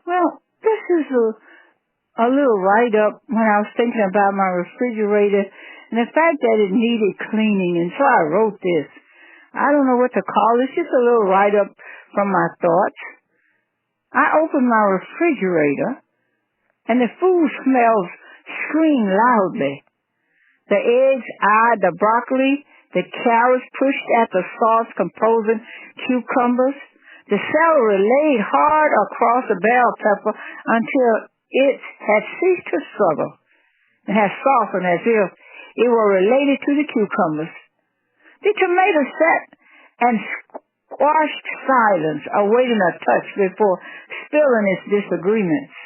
Well, this is a little write-up when I was thinking about my refrigerator and the fact that it needed cleaning, and so I wrote this. I don't know what to call this, just a little write-up from my thoughts. I opened my refrigerator, and the food smells screamed loudly. The eggs eyed the broccoli, the carrots pushed at the sauce composing cucumbers. The celery laid hard across the bell pepper until it had ceased to struggle and had softened as if it were related to the cucumbers. The tomato sat and squashed silence, awaiting a touch before spilling its disagreements.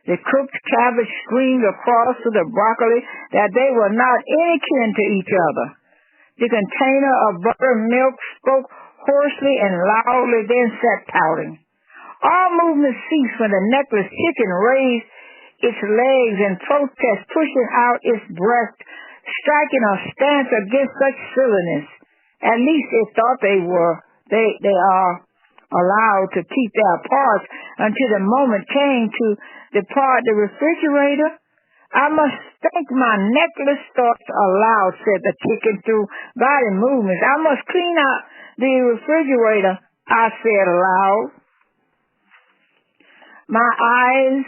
The cooked cabbage screamed across to the broccoli that they were not any kin to each other. The container of buttermilk spoke hoarsely and loudly, then sat pouting. All movement ceased when the necklace chicken raised its legs in protest, pushing out its breast, striking a stance against such silliness. At least it thought they were. They are allowed to keep their parts until the moment came to depart the refrigerator. I must think my necklace thoughts aloud, said the chicken through body movements. I must clean out the refrigerator, I said aloud. My eyes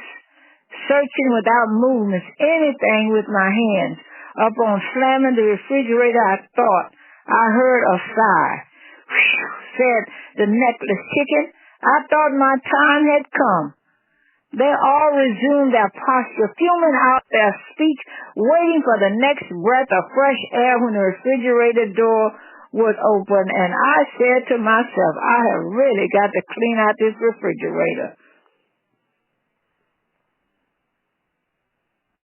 searching without movements, anything with my hands. Upon slamming the refrigerator, I thought I heard a sigh. Whew, said the necklace chicken. I thought my time had come. They all resumed their posture, fuming out their speech, waiting for the next breath of fresh air when the refrigerator door would open. And I said to myself, I have really got to clean out this refrigerator.